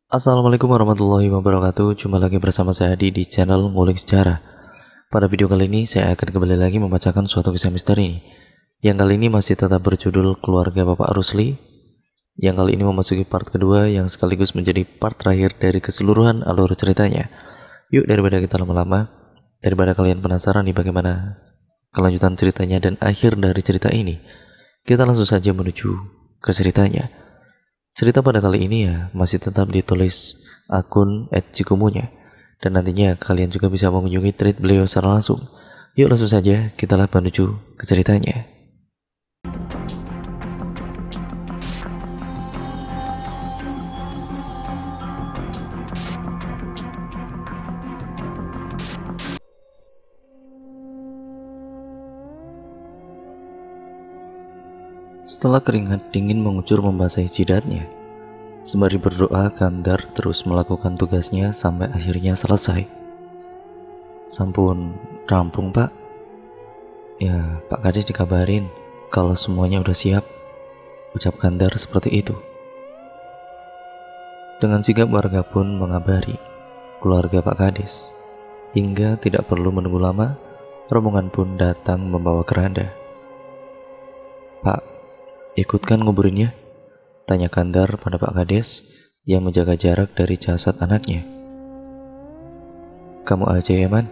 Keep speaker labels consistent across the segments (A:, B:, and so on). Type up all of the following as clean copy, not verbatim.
A: Assalamualaikum warahmatullahi wabarakatuh. Jumpa lagi bersama saya Adi di channel Ngulik Sejarah. Pada video kali ini saya akan kembali lagi membacakan suatu kisah misteri yang kali ini masih tetap berjudul Keluarga Bapak Rusli. Yang kali ini memasuki part kedua yang sekaligus menjadi part terakhir dari keseluruhan alur ceritanya. Yuk, daripada kita lama-lama, daripada kalian penasaran nih bagaimana kelanjutan ceritanya dan akhir dari cerita ini, kita langsung saja menuju ke ceritanya. Cerita pada kali ini ya masih tetap ditulis akun @cikumunya, dan nantinya kalian juga bisa mengunjungi tweet beliau secara langsung. Yuk langsung saja kita menuju ke ceritanya. Setelah keringat dingin mengucur membasahi jidatnya, sembari berdoa, Kandar terus melakukan tugasnya sampai akhirnya selesai. Sampun rampung, Pak. Ya, Pak Kades dikabarin kalau semuanya udah siap, ucap Kandar seperti itu. Dengan sigap warga pun mengabari keluarga Pak Kades. Hingga tidak perlu menunggu lama, rombongan pun datang membawa keranda. Pak, ikutkan nguburinnya? Tanya Kandar pada Pak Kades yang menjaga jarak dari jasad anaknya. Kamu aja ya, Man.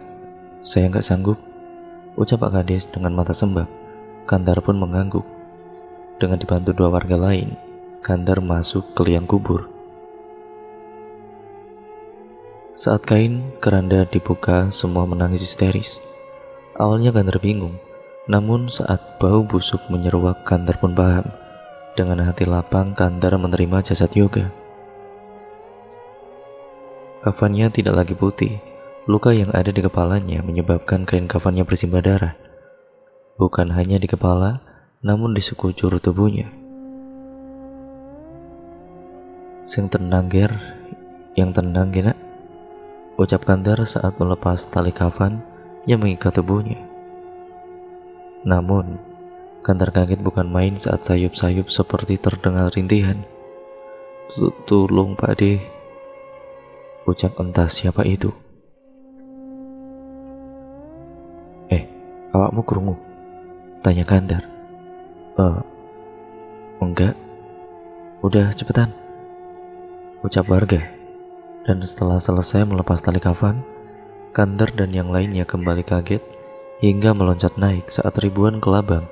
A: Saya nggak sanggup, ucap Pak Kades dengan mata sembab. Kandar pun mengangguk. Dengan dibantu dua warga lain, Kandar masuk ke liang kubur. Saat kain keranda dibuka, semua menangis histeris. Awalnya Kandar bingung, namun saat bau busuk menyeruak, Kandar pun paham. Dengan hati lapang, Kandar menerima jasad Yoga. Kafannya tidak lagi putih. Luka yang ada di kepalanya menyebabkan kain kafannya bersimbah darah. Bukan hanya di kepala, namun di sekujur tubuhnya. Sing tenang, Ger. Yang tenang, Gina, ucap Kandar saat melepas tali kafan yang mengikat tubuhnya. Namun, Kandar kaget bukan main saat sayup-sayup seperti terdengar rintihan. Tolong Pak De, ucap entah siapa itu. Awakmu krungu? Tanya Kandar. Enggak. Udah cepetan, ucap warga. Dan setelah selesai melepas tali kafan, Kandar dan yang lainnya kembali kaget hingga meloncat naik saat ribuan kelabang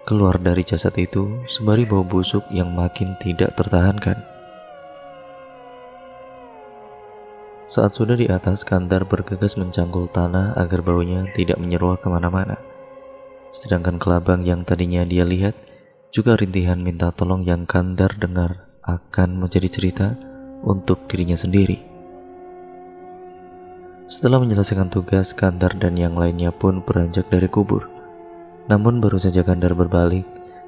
A: keluar dari jasad itu sembari bau busuk yang makin tidak tertahankan. Saat sudah di atas, Kandar bergegas mencangkul tanah agar baunya tidak menyeruak kemana-mana. Sedangkan kelabang yang tadinya dia lihat juga rintihan minta tolong yang Kandar dengar akan menjadi cerita untuk dirinya sendiri. Setelah menyelesaikan tugas, Kandar dan yang lainnya pun beranjak dari kubur. Namun baru saja Kandar berbalik,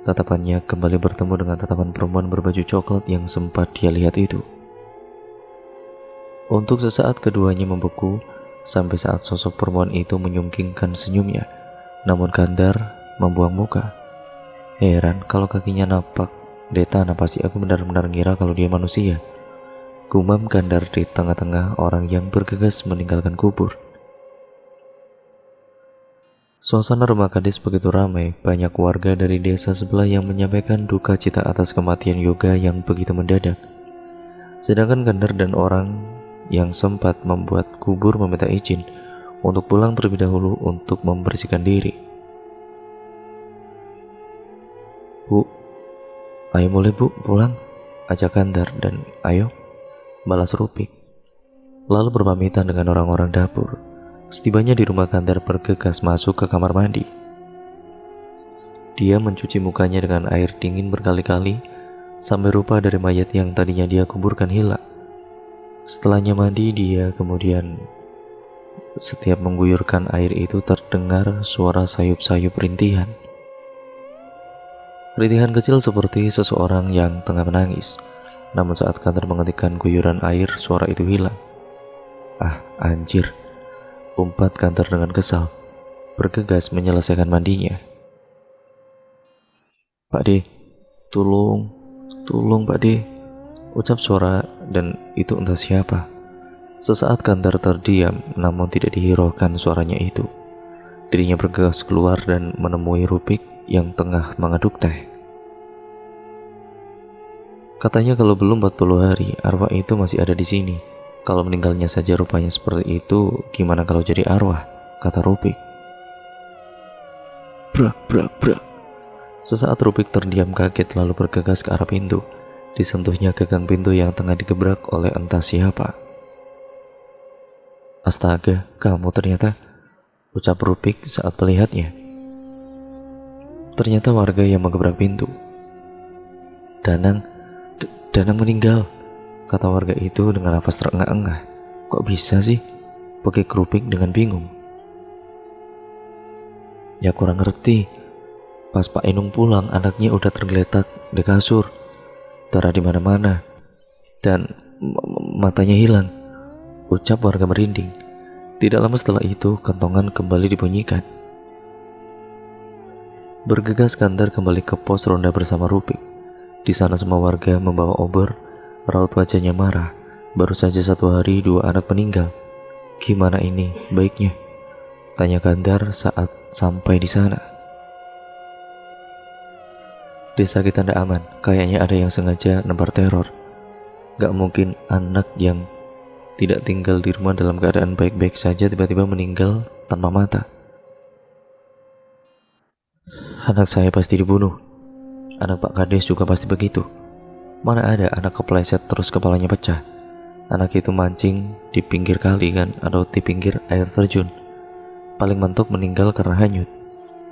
A: tatapannya kembali bertemu dengan tatapan perempuan berbaju coklat yang sempat dia lihat itu. Untuk sesaat keduanya membeku, sampai saat sosok perempuan itu menyungkingkan senyumnya. Namun Kandar membuang muka. Heran kalau kakinya napak. Deta, apa sih, aku benar-benar ngira kalau dia manusia. Gumam Kandar di tengah-tengah orang yang bergegas meninggalkan kubur. Suasana rumah Kades begitu ramai, banyak warga dari desa sebelah yang menyampaikan duka cita atas kematian Yoga yang begitu mendadak. Sedangkan Kandar dan orang yang sempat membuat kubur meminta izin untuk pulang terlebih dahulu untuk membersihkan diri. Bu, ayo mulai bu, pulang, ajak Kandar, dan ayo, balas Rupik. Lalu berpamitan dengan orang-orang dapur. Setibanya di rumah, Kandar bergegas masuk ke kamar mandi. Dia mencuci mukanya dengan air dingin berkali-kali sampai rupa dari mayat yang tadinya dia kuburkan hilang. Setelahnya mandi, dia kemudian setiap mengguyurkan air itu terdengar suara sayup-sayup rintihan. Rintihan kecil seperti seseorang yang tengah menangis. Namun saat Kandar mengetikkan guyuran air, suara itu hilang. Ah, anjir, umpat Kandar dengan kesal, bergegas menyelesaikan mandinya. Pak De, tolong Pak De, ucap suara dan itu entah siapa. Sesaat Kandar terdiam, namun tidak dihiraukan suaranya itu. Dirinya bergegas keluar dan menemui Rupik yang tengah mengaduk teh. Katanya kalau belum 40 hari, arwah itu masih ada di sini. Kalau meninggalnya saja rupanya seperti itu, gimana kalau jadi arwah? Kata Rupik. Brak, brak, brak. Sesaat Rupik terdiam kaget lalu bergegas ke arah pintu. Disentuhnya gagang pintu yang tengah digebrak oleh entah siapa. Astaga, kamu ternyata, ucap Rupik saat melihatnya. Ternyata warga yang menggebrak pintu. Danang meninggal, kata warga itu dengan nafas terengah-engah. Kok bisa sih? Pakai Rupik dengan bingung. Ya kurang ngerti. Pas Pak Inung pulang, anaknya udah tergeletak di kasur. Darah di mana-mana dan matanya hilang, ucap warga merinding. Tidak lama setelah itu, kentongan kembali dibunyikan. Bergegas Kandar kembali ke pos ronda bersama Rupik. Di sana semua warga membawa obor, raut wajahnya marah. Baru saja 1 hari 2 anak meninggal. Gimana ini baiknya? Tanya Kandar saat sampai di sana. Desa kita tidak aman, kayaknya ada yang sengaja nebar teror. Gak mungkin anak yang tidak tinggal di rumah dalam keadaan baik-baik saja tiba-tiba meninggal tanpa mata. Anak saya pasti dibunuh. Anak Pak Kades juga pasti begitu. Mana ada anak kepleset terus kepalanya pecah. Anak itu mancing di pinggir kali kan, atau di pinggir air terjun. Paling mentok meninggal karena hanyut,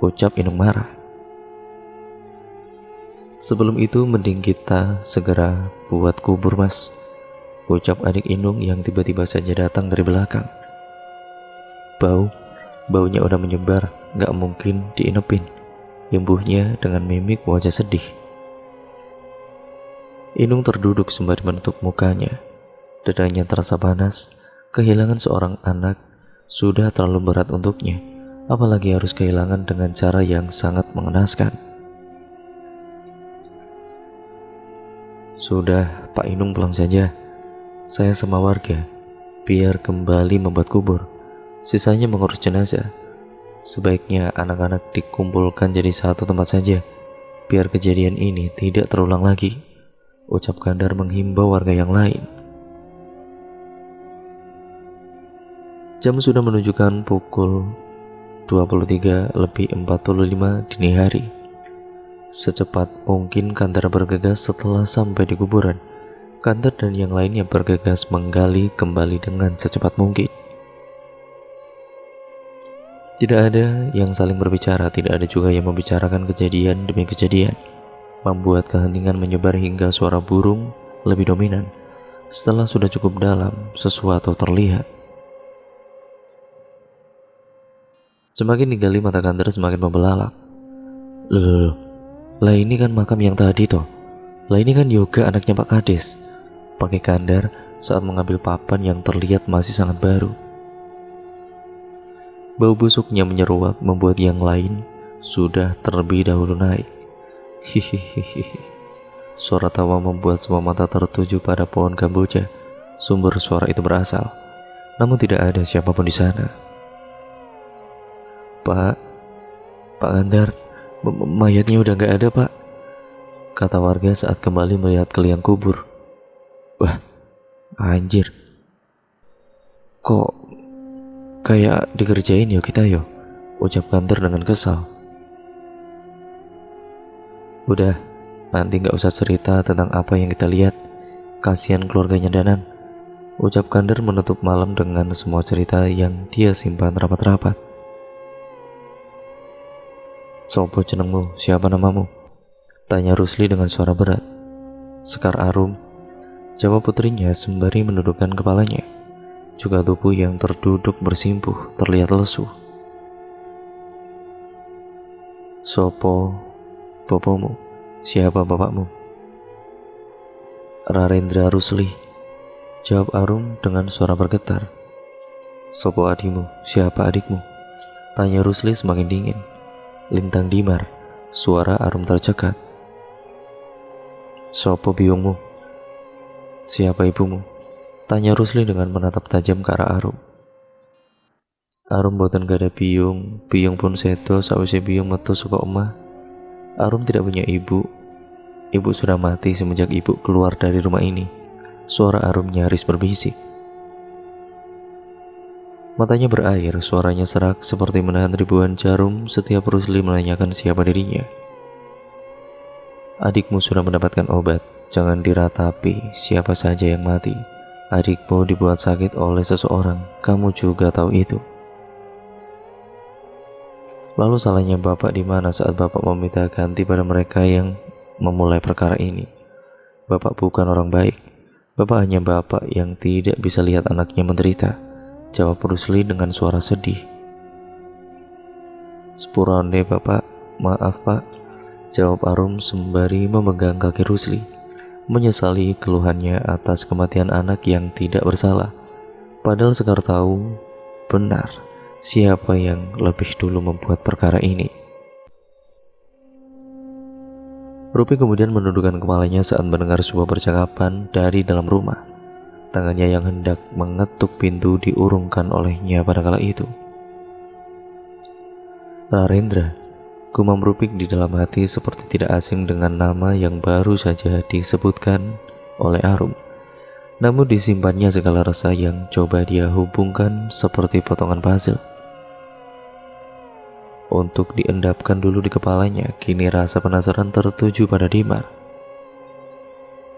A: ucap Inung marah. Sebelum itu mending kita segera buat kubur mas, ucap adik Inung yang tiba-tiba saja datang dari belakang. Baunya udah menyebar, gak mungkin diinepin, imbuhnya dengan mimik wajah sedih. Inung terduduk sembari menutup mukanya, dadanya terasa panas. Kehilangan seorang anak sudah terlalu berat untuknya, apalagi harus kehilangan dengan cara yang sangat mengenaskan. Sudah, Pak Inung pulang saja. Saya sama warga biar kembali membuat kubur. Sisanya mengurus jenazah. Sebaiknya anak-anak dikumpulkan jadi satu tempat saja, biar kejadian ini tidak terulang lagi, ucap Kandar menghimbau warga yang lain. Jam sudah menunjukkan pukul 23:45 dini hari. Secepat mungkin Kandar bergegas setelah sampai di kuburan. Kandar dan yang lainnya bergegas menggali kembali dengan secepat mungkin. Tidak ada yang saling berbicara, tidak ada juga yang membicarakan kejadian demi kejadian, membuat keheningan menyebar hingga suara burung lebih dominan. Setelah sudah cukup dalam, sesuatu terlihat. Semakin digali mata Kandar semakin membelalak. Loh, lah ini kan makam yang tadi toh. Lah ini kan Yoga anaknya Pak Kades, pakai Kandar saat mengambil papan yang terlihat masih sangat baru. Bau busuknya menyeruak membuat yang lain sudah terlebih dahulu naik. Hihihihi. Suara tawa membuat semua mata tertuju pada pohon kamboja. Sumber suara itu berasal, namun tidak ada siapapun di sana. Pak Kandar, mayatnya udah gak ada pak, kata warga saat kembali melihat ke liang kubur. Wah, anjir, kok kayak dikerjain yo kita yo, ucap Kandar dengan kesal. Udah, nanti gak usah cerita tentang apa yang kita lihat, kasihan keluarganya Danang, ucap Kandar menutup malam dengan semua cerita yang dia simpan rapat-rapat. Sopo jenengmu, siapa namamu? Tanya Rusli dengan suara berat. Sekar Arum, jawab putrinya sembari menundukkan kepalanya. Juga tubuh yang terduduk bersimpuh terlihat lesu. Sopo bopomu, siapa bapakmu? Rarendra Rusli, jawab Arum dengan suara bergetar. Sopo adikmu, siapa adikmu? Tanya Rusli semakin dingin. Lintang Dimar, suara Arum tercekat. Sopo biungmu? Siapa ibumu? Tanya Rusli dengan menatap tajam ke arah Arum. Arum boten gada biung pun sedo sawise biung metu suka omah. Arum tidak punya ibu. Ibu sudah mati semenjak ibu keluar dari rumah ini. Suara Arum nyaris berbisik. Matanya berair, suaranya serak seperti menahan ribuan jarum setiap Rusli menanyakan siapa dirinya. Adikmu sudah mendapatkan obat. Jangan diratapi siapa saja yang mati. Adikmu dibuat sakit oleh seseorang. Kamu juga tahu itu. Lalu salahnya Bapak di mana saat Bapak meminta ganti pada mereka yang memulai perkara ini? Bapak bukan orang baik. Bapak hanya bapak yang tidak bisa lihat anaknya menderita. Jawab Rusli dengan suara sedih. Sepurane Bapak, maaf Pak. Jawab Arum sembari memegang kaki Rusli, menyesali keluhannya atas kematian anak yang tidak bersalah. Padahal Sekar tahu benar siapa yang lebih dulu membuat perkara ini. Rupik kemudian menundukkan kepalanya saat mendengar sebuah percakapan dari dalam rumah. Tangannya yang hendak mengetuk pintu diurungkan olehnya pada kala itu. Rarendra, gumam Rupik di dalam hati seperti tidak asing dengan nama yang baru saja disebutkan oleh Arum. Namun disimpannya segala rasa yang coba dia hubungkan seperti potongan puzzle. Untuk diendapkan dulu di kepalanya, kini rasa penasaran tertuju pada Dimar.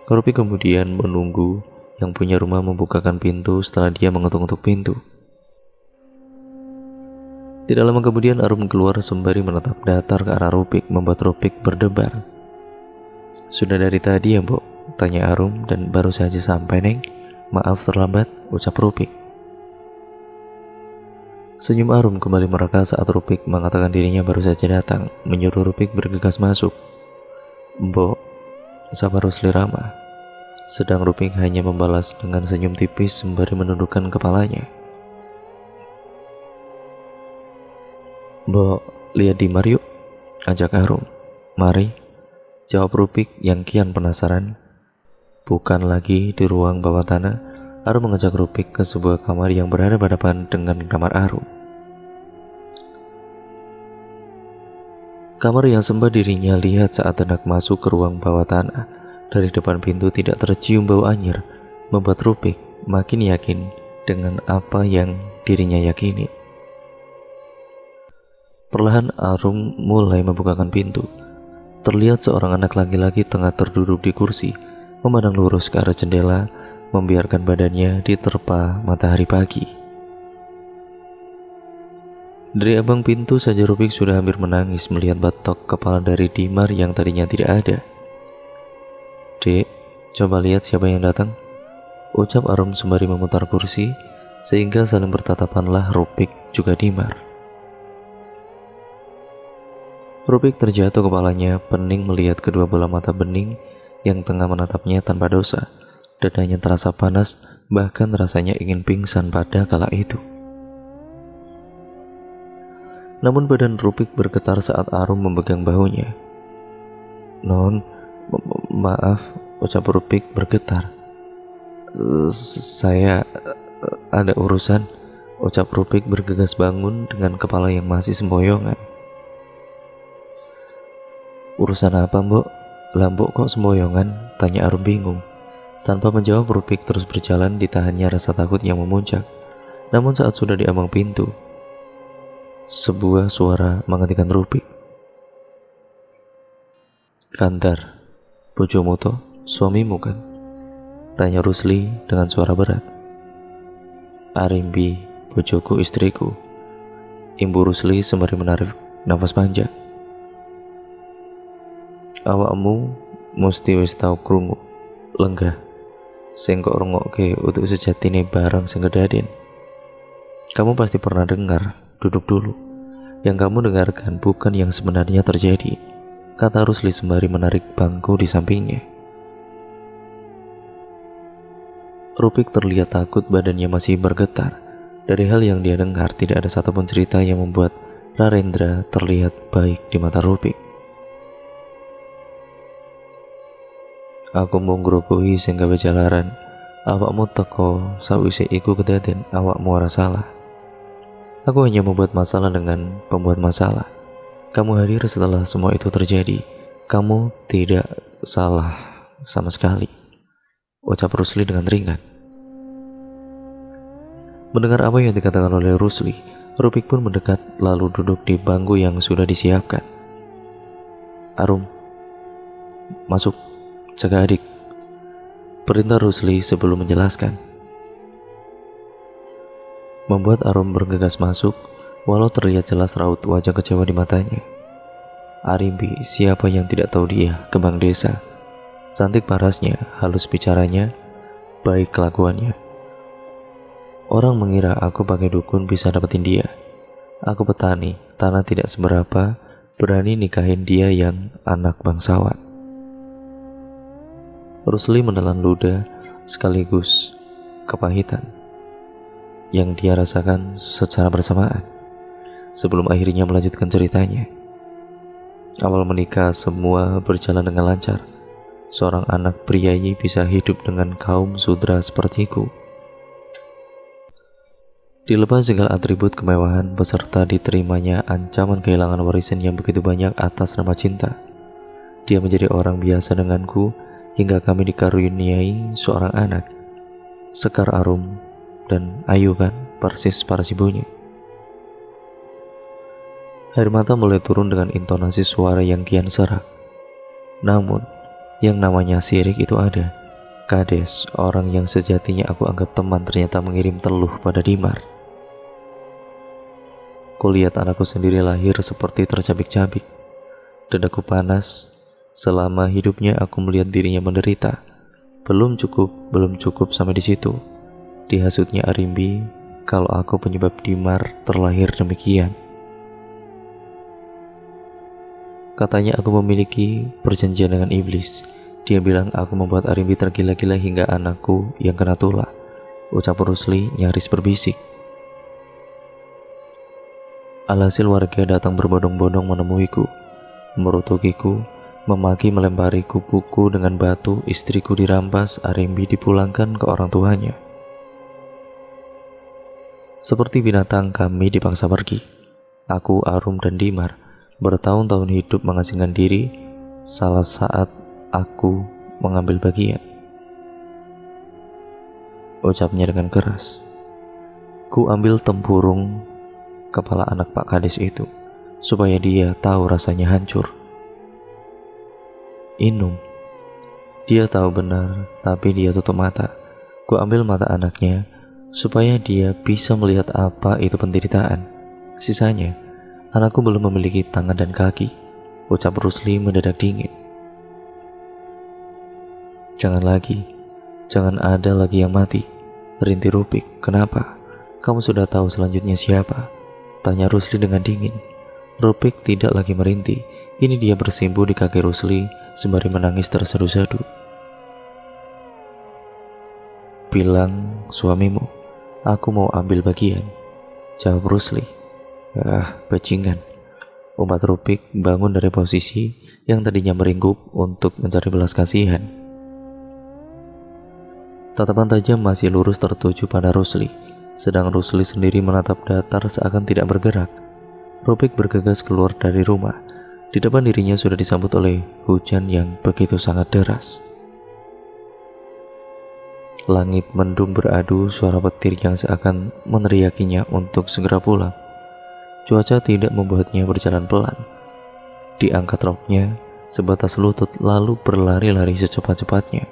A: Rupik kemudian menunggu yang punya rumah membukakan pintu setelah dia mengetuk-ngetuk pintu. Tidak lama kemudian Arum keluar sembari menatap datar ke arah Rupik, membuat Rupik berdebar. Sudah dari tadi ya, Mbok? Tanya Arum. Dan baru saja sampai, Neng. Maaf terlambat, ucap Rupik. Senyum Arum kembali mereka saat Rupik mengatakan dirinya baru saja datang, menyuruh Rupik bergegas masuk. Mbok, sabar Rusli ramah. Sedang Rupik hanya membalas dengan senyum tipis sembari menundukkan kepalanya. Mbok, lihat Dimar yuk, ajak Arum. Mari, jawab Rupik yang kian penasaran. Bukan lagi di ruang bawah tanah, Arum mengajak Rupik ke sebuah kamar yang berada berhadapan dengan kamar Arum. Kamar yang sempat dirinya lihat saat hendak masuk ke ruang bawah tanah. Dari depan pintu tidak tercium bau anyir, membuat Rupik makin yakin dengan apa yang dirinya yakini. Perlahan Arum mulai membukakan pintu. Terlihat seorang anak laki-laki tengah terduduk di kursi, memandang lurus ke arah jendela, membiarkan badannya diterpa matahari pagi. Dari abang pintu saja Rupik sudah hampir menangis melihat batok kepala dari Dimar yang tadinya tidak ada. Dek, coba lihat siapa yang datang, ucap Arum sembari memutar kursi, sehingga saling bertatapanlah Rupik juga Dimar. Rupik terjatuh kepalanya, pening melihat kedua bola mata bening yang tengah menatapnya tanpa dosa. Dadanya terasa panas, bahkan rasanya ingin pingsan pada kala itu. Namun badan Rupik bergetar saat Arum memegang bahunya. Non, maaf, ucap Rupik bergetar. Saya ada urusan, ucap Rupik bergegas bangun dengan kepala yang masih semboyongan. Urusan apa, Mbok? Lah Mbok kok semboyongan? Tanya Arum bingung. Tanpa menjawab, Rupik terus berjalan, ditahannya rasa takut yang memuncak. Namun saat sudah di ambang pintu, sebuah suara menghentikan Rupik. Kandar, bojomu toh, suamimu kan? Tanya Rusli dengan suara berat. Arimbi, bojoku istriku. Imbu Rusli sembari menarik nafas panjang. Awakmu mesti wis tau krungu, lenggah sing kok rungokke utuk sejatine barang sing kedaden. Kamu pasti pernah dengar, duduk dulu. Yang kamu dengarkan bukan yang sebenarnya terjadi, kata Rusli sembari menarik bangku di sampingnya. Rupik terlihat takut, badannya masih bergetar. Dari hal yang dia dengar, tidak ada satupun cerita yang membuat Rarendra terlihat baik di mata Rupik. Aku menggrogohi sehingga bejalaran. Awakmu teko sawise iku kedaden awakmu ora salah. Aku hanya membuat masalah dengan pembuat masalah. Kamu hadir setelah semua itu terjadi. Kamu tidak salah sama sekali, ucap Rusli dengan ringan. Mendengar apa yang dikatakan oleh Rusli, Rupik pun mendekat lalu duduk di bangku yang sudah disiapkan. Arum, masuk, jaga adik, perintah Rusli sebelum menjelaskan. Membuat Arum bergegas masuk, walau terlihat jelas raut wajah kecewa di matanya. Arimbi, siapa yang tidak tahu dia, kembang desa. Cantik parasnya, halus bicaranya, baik kelakuannya. Orang mengira aku pakai dukun bisa dapetin dia. Aku petani, tanah tidak seberapa, berani nikahin dia yang anak bangsawan. Rusli menelan ludah sekaligus kepahitan yang dia rasakan secara bersamaan sebelum akhirnya melanjutkan ceritanya. Awal menikah semua berjalan dengan lancar. Seorang anak priayi bisa hidup dengan kaum sudra sepertiku. Dilepas segala atribut kemewahan, beserta diterimanya ancaman kehilangan warisan yang begitu banyak atas nama cinta. Dia menjadi orang biasa denganku hingga kami dikaruniai seorang anak. Sekar Arum dan Ayu kan, persis paras ibunya. Air mata mulai turun dengan intonasi suara yang kian serak. Namun, yang namanya sirik itu ada. Kades, orang yang sejatinya aku anggap teman, ternyata mengirim teluh pada Dimar. Kulihat anakku sendiri lahir seperti tercabik-cabik. Dadaku panas. Selama hidupnya aku melihat dirinya menderita. Belum cukup sampai di situ. Dihasutnya Arimbi kalau aku penyebab Dimar terlahir demikian. Katanya aku memiliki perjanjian dengan iblis. Dia bilang aku membuat Arimbi tergila-gila hingga anakku yang kena tulah, ucap Rusli nyaris berbisik. Alhasil warga datang berbondong-bondong menemuiku, merutukiku, memaki melempariku buku dengan batu, istriku dirampas, Arimbi dipulangkan ke orang tuanya. Seperti binatang kami dipaksa pergi. Aku, Arum, dan Dimar bertahun-tahun hidup mengasingkan diri. Salah saat aku mengambil bagian, ucapnya dengan keras. Ku ambil tempurung kepala anak Pak Kades itu, supaya dia tahu rasanya hancur. Inum. Dia tahu benar, tapi dia tutup mata. Ku ambil mata anaknya, supaya dia bisa melihat apa itu penderitaan. Sisanya, anakku belum memiliki tangan dan kaki, ucap Rusli mendadak dingin. Jangan lagi, jangan ada lagi yang mati, rintik Rupik. Kenapa? Kamu sudah tahu selanjutnya siapa? Tanya Rusli dengan dingin. Rupik tidak lagi merintih. Ini dia bersimpuh di kaki Rusli sembari menangis tersadu-sadu. Bilang suamimu, aku mau ambil bagian, jawab Rusli. Bajingan. Umat Rupik bangun dari posisi yang tadinya meringkuk untuk mencari belas kasihan. Tatapan tajam masih lurus tertuju pada Rusli, sedang Rusli sendiri menatap datar seakan tidak bergerak. Rupik bergegas keluar dari rumah. Di depan dirinya sudah disambut oleh hujan yang begitu sangat deras. Langit mendung beradu suara petir yang seakan meneriakinya untuk segera pulang. Cuaca tidak membuatnya berjalan pelan. Diangkat roknya sebatas lutut lalu berlari-lari secepat-cepatnya.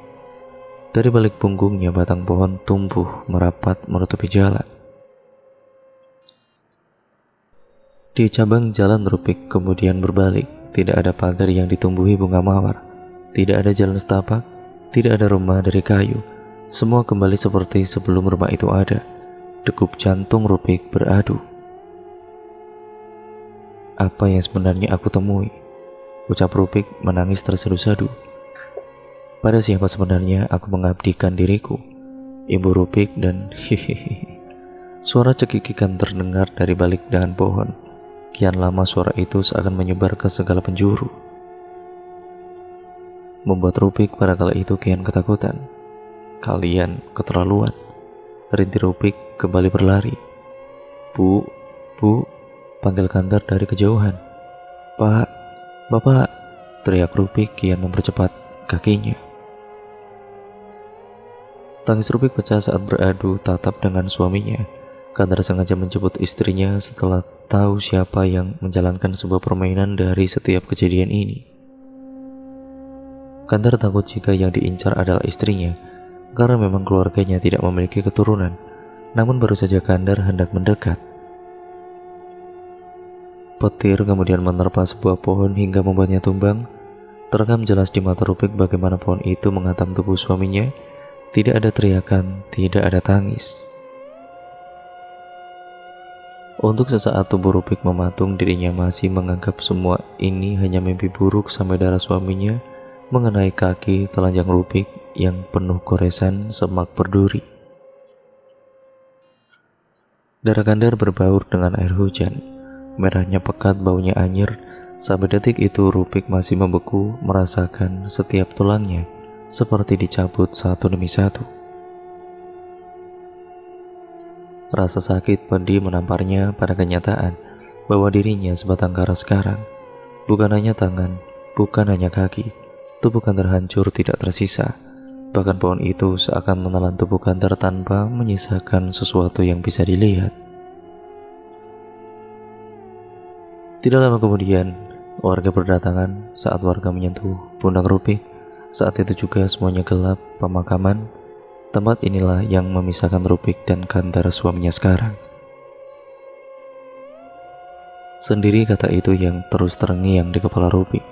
A: Dari balik punggungnya batang pohon tumbuh merapat menutupi jalan. Di cabang jalan Rupik kemudian berbalik. Tidak ada pagar yang ditumbuhi bunga mawar. Tidak ada jalan setapak. Tidak ada rumah dari kayu. Semua kembali seperti sebelum rumah itu ada. Degup jantung Rupik beradu. Apa yang sebenarnya aku temui? Ucap Rupik menangis tersadu-sadu. Pada siapa sebenarnya aku mengabdikan diriku? Ibu Rupik dan hihihi. Suara cekikikan terdengar dari balik dahan pohon. Kian lama suara itu seakan menyebar ke segala penjuru. membuat Rupik pada kala itu kian ketakutan. "Kalian keterlaluan," rintik Rupik kembali berlari. "Bu, Bu," panggil Kandar dari kejauhan. "Pak, Bapak," teriak Rupik kian mempercepat kakinya. Tangis Rupik pecah saat beradu tatap dengan suaminya. Kandar sengaja menjemput istrinya setelah tahu siapa yang menjalankan sebuah permainan dari setiap kejadian ini. Kandar takut jika yang diincar adalah istrinya, karena memang keluarganya tidak memiliki keturunan. Namun baru saja Kandar hendak mendekat, petir kemudian menerpa sebuah pohon hingga membuatnya tumbang. Terekam jelas di mata Rupik bagaimana pohon itu menghantam tubuh suaminya. Tidak ada teriakan, tidak ada tangis. Untuk sesaat tubuh Rupik mematung, dirinya masih menganggap semua ini hanya mimpi buruk sampai darah suaminya mengenai kaki telanjang Rupik yang penuh goresan semak berduri. Darah Kandar berbaur dengan air hujan, merahnya pekat, baunya anyir. Sampai detik itu Rupik masih membeku, merasakan setiap tulangnya seperti dicabut satu demi satu. Rasa sakit pedih menamparnya pada kenyataan bahwa dirinya sebatang kara sekarang. Bukan hanya tangan, bukan hanya kaki, tubuh Kandar hancur tidak tersisa. Bahkan pohon itu seakan menelan tubuh Kandar tanpa menyisakan sesuatu yang bisa dilihat. Tidak lama kemudian, warga berdatangan. Saat warga menyentuh pundak Rupik, saat itu juga semuanya gelap. Pemakaman, tempat inilah yang memisahkan Rupik dan Kandar suaminya sekarang. Sendiri kata itu yang terus terngiang di kepala Rupik.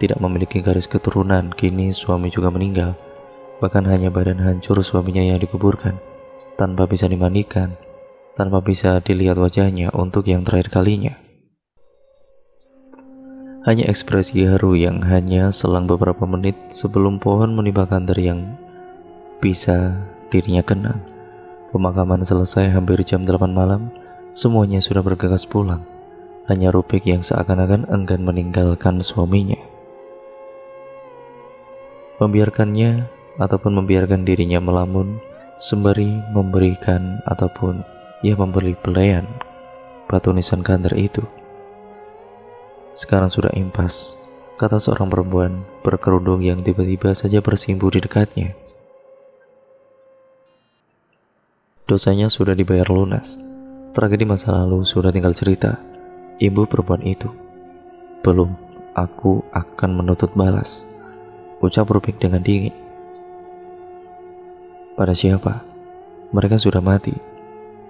A: Tidak memiliki garis keturunan, kini suami juga meninggal. Bahkan hanya badan hancur suaminya yang dikuburkan, tanpa bisa dimandikan, tanpa bisa dilihat wajahnya untuk yang terakhir kalinya. Hanya ekspresi haru yang hanya selang beberapa menit sebelum pohon menimpa Kandar yang bisa dirinya kenang. Pemakaman selesai hampir jam 8 malam. Semuanya sudah bergegas pulang. Hanya Rupik yang seakan-akan enggan meninggalkan suaminya, membiarkannya ataupun membiarkan dirinya melamun sembari memberikan ataupun memberi belayan batu nisan Kandar itu. "Sekarang sudah impas," kata seorang perempuan berkerudung yang tiba-tiba saja bersimpuh di dekatnya. Dosanya sudah dibayar lunas. Tragedi masa lalu sudah tinggal cerita. Ibu perempuan itu. "Belum, aku akan menuntut balas," ucap Rupik dengan dingin. "Pada siapa? Mereka sudah mati,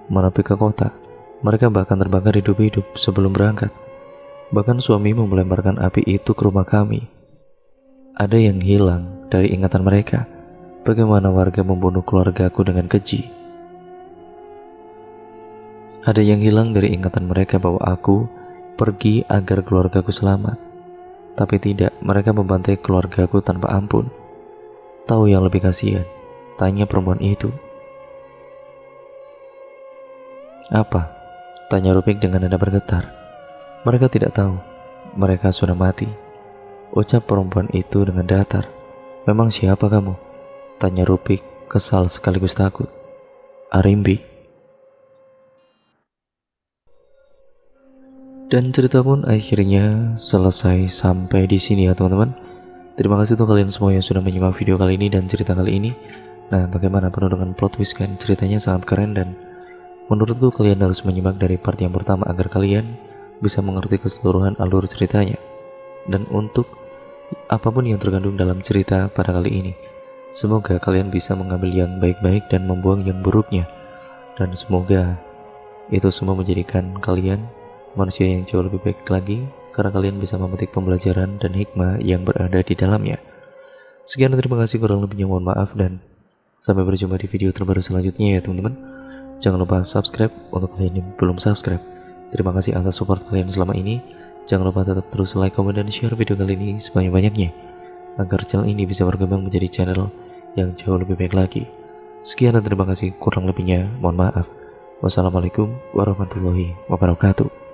A: menepi ke kota. Mereka bahkan terbakar hidup-hidup sebelum berangkat. Bahkan suamimu melemparkan api itu ke rumah kami. Ada yang hilang dari ingatan mereka. Bagaimana warga membunuh keluargaku dengan keji? Ada yang hilang dari ingatan mereka bahwa aku pergi agar keluargaku selamat. Tapi tidak, mereka membantai keluargaku tanpa ampun. Tahu yang lebih kasihan?" tanya perempuan itu. "Apa?" tanya Rupik dengan nada bergetar. "Mereka tidak tahu, mereka sudah mati," ucap perempuan itu dengan datar. "Memang siapa kamu?" tanya Rupik, kesal sekaligus takut. "Arimbi." Dan cerita pun akhirnya selesai sampai di sini ya teman-teman. Terima kasih untuk kalian semua yang sudah menyimak video kali ini dan cerita kali ini. Nah, bagaimana penuh dengan plot twist kan? Ceritanya sangat keren dan menurutku kalian harus menyimak dari part yang pertama agar kalian bisa mengerti keseluruhan alur ceritanya. Dan untuk apapun yang terkandung dalam cerita pada kali ini, semoga kalian bisa mengambil yang baik-baik dan membuang yang buruknya. Dan semoga itu semua menjadikan kalian manusia yang jauh lebih baik lagi, karena kalian bisa memetik pembelajaran dan hikmah yang berada di dalamnya. Sekian dan terima kasih, kurang lebihnya mohon maaf, dan sampai berjumpa di video terbaru selanjutnya ya teman-teman. Jangan lupa subscribe untuk kalian yang belum subscribe. Terima kasih atas support kalian selama ini. Jangan lupa tetap terus like, komen, dan share video kali ini sebanyak-banyaknya agar channel ini bisa berkembang menjadi channel yang jauh lebih baik lagi. Sekian dan terima kasih, kurang lebihnya mohon maaf. Wassalamualaikum warahmatullahi wabarakatuh.